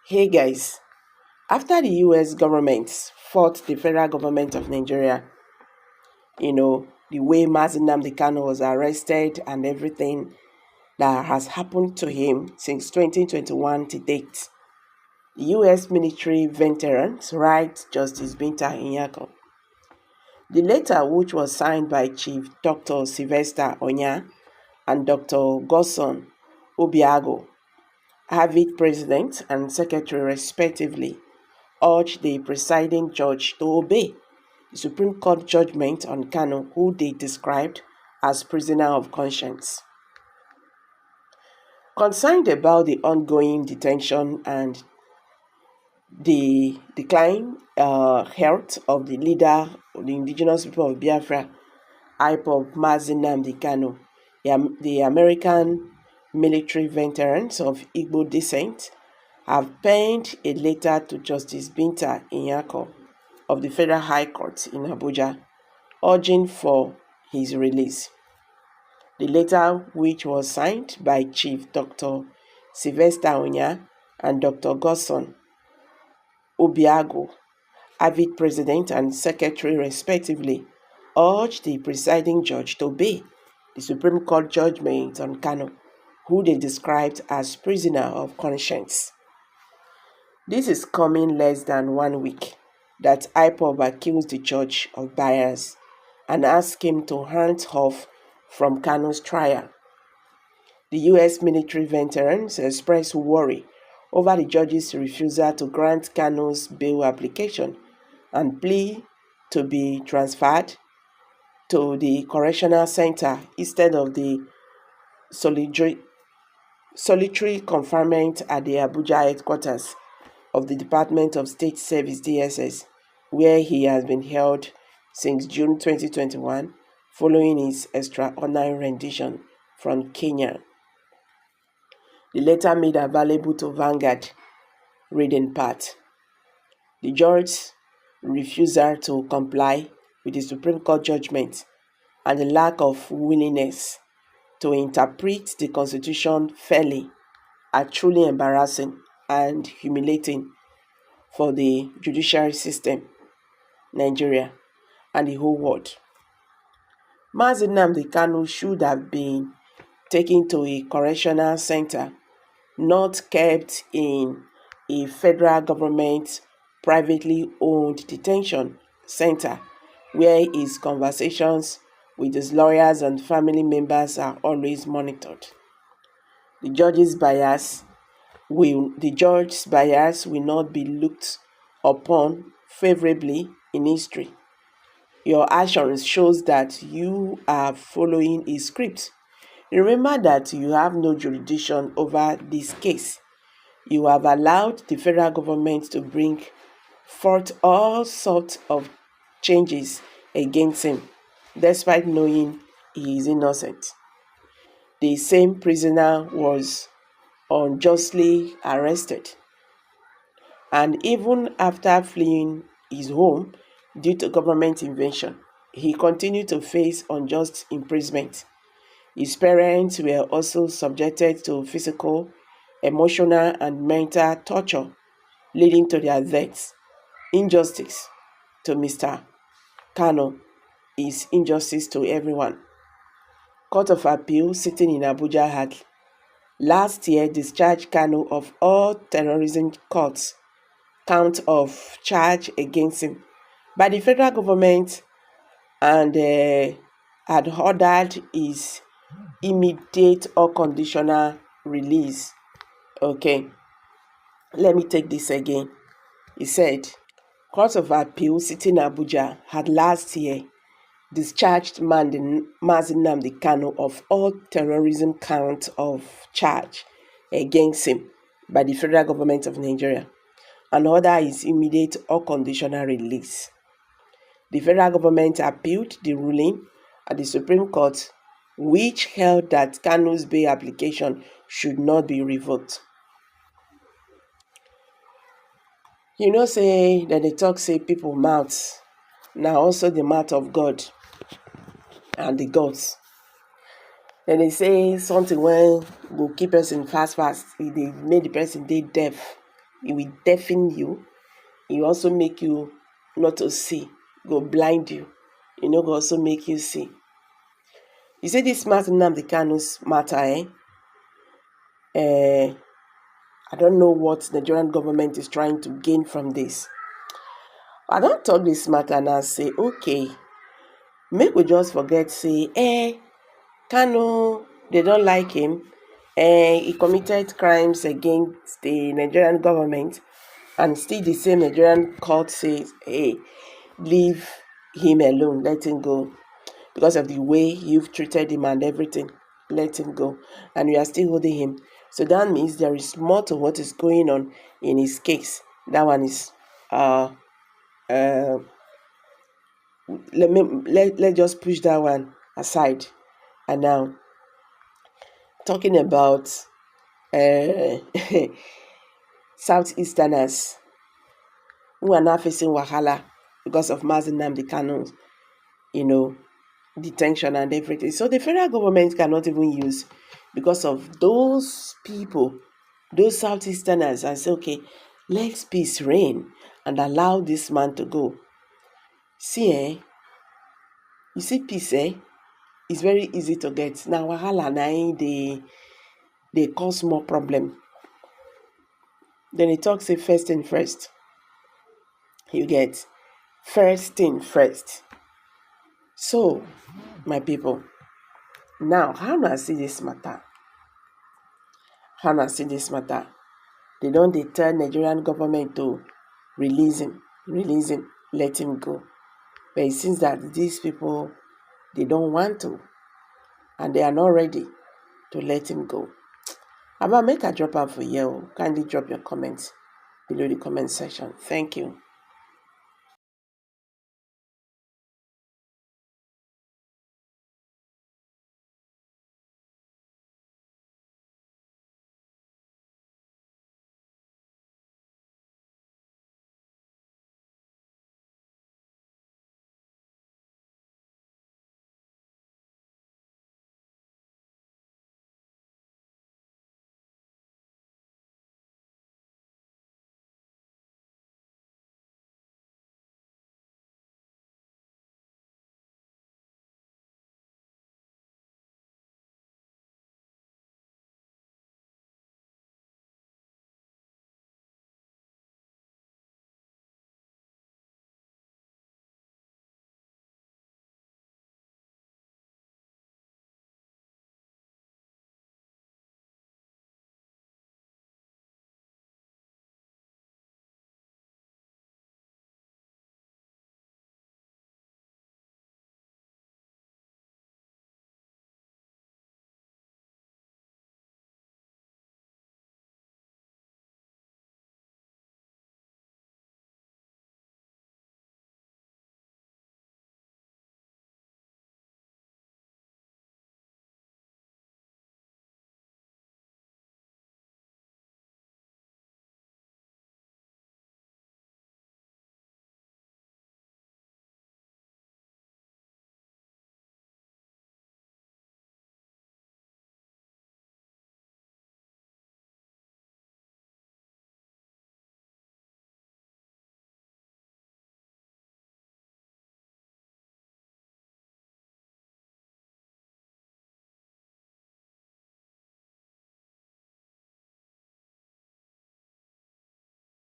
Hey guys, after the US government fought the federal government of Nigeria, the way Nnamdi Kanu was arrested and everything that has happened to him since 2021 to date, the US military veterans write Justice Binta Nyako. The letter, which was signed by Chief Dr. Sylvester Onya and Dr. Gosson Obiago, Harvard President and Secretary respectively, urged the presiding judge to obey the Supreme Court judgment on Kanu, who they described as prisoner of conscience. Concerned about the ongoing detention and the decline health of the leader of the indigenous people of Biafra, IPOB Nnamdi Kanu, the American military veterans of Igbo descent have penned a letter to Justice Binta Nyako of the Federal High Court in Abuja, urging for his release. The letter, which was signed by Chief Dr. Sylvester Onya and Dr. Gosson Obiago, Harvard President and Secretary respectively, urged the presiding judge to obey the Supreme Court judgment on Kanu, who they described as prisoner of conscience. This is coming less than 1 week that IPOB accused the judge of bias and asked him to hands off from Kanu's trial. The U.S. military veterans expressed worry over the judge's refusal to grant Kanu's bail application and plea to be transferred to the correctional center instead of the solitary confinement at the Abuja headquarters of the Department of State Service DSS, where he has been held since June 2021 following his extraordinary rendition from Kenya. The letter made available to Vanguard reading part. The judge's refusal to comply with the Supreme Court judgment and the lack of willingness to interpret the Constitution fairly are truly embarrassing and humiliating for the judiciary system, Nigeria, and the whole world. Nnamdi Kanu should have been taken to a correctional center, not kept in a federal government privately owned detention center where his conversations with his lawyers and family members are always monitored. The judge's bias will not be looked upon favorably in history. Your actions shows that you are following a script. Remember that you have no jurisdiction over this case. You have allowed the federal government to bring forth all sorts of changes against him, despite knowing he is innocent. The same prisoner was unjustly arrested, and even after fleeing his home due to government invasion, he continued to face unjust imprisonment. His parents were also subjected to physical, emotional, and mental torture, leading to their deaths. Injustice to Mr. Kanu is injustice to everyone. Court of Appeal sitting in Abuja had last year discharged Kanu of all terrorism count of charge against him by the federal government and had ordered his immediate or conditional release. Okay, let me take this again. He said, Court of Appeal sitting in Abuja had last year discharged Nnamdi Kanu of all terrorism count of charge against him by the federal government of Nigeria and order his immediate or conditional release. The federal government appealed the ruling at the Supreme Court, which held that Kanu's bail application should not be revoked. Say that they talk say people mouths, now also the mouth of God and the gods. Then they say something when go keep person fast, e dey make the person dey deaf. It will deafen you. It will also make you not to see, go blind you. It will also make you see. You see this matter, Nnamdi Kanu's matter, I don't know what the Nigerian government is trying to gain from this. I don't talk this matter and I say, okay, make we just forget, say, Kanu, they don't like him. He committed crimes against the Nigerian government, and still the same Nigerian court says, hey, leave him alone, let him go. Because of the way you've treated him and everything, let him go. And you are still holding him. So that means there is more to what is going on in his case. That one is let just push that one aside. And now talking about Southeasterners who are now facing wahala because of Mazi Nnamdi Kanu's, detention and everything. So the federal government cannot even use, because of those people, those Southeasterners, and say, okay, let peace reign and allow this man to go. See, you see peace, it's very easy to get. Now wahala they cause more problem. Then it talks, say first thing first. You get first thing first. So, my people, now how do I see this matter? They don't tell Nigerian government to release him, let him go. But it seems that these people, they don't want to, and they are not ready to let him go. About make a drop out for you. Kindly drop your comments below the comment section. Thank you.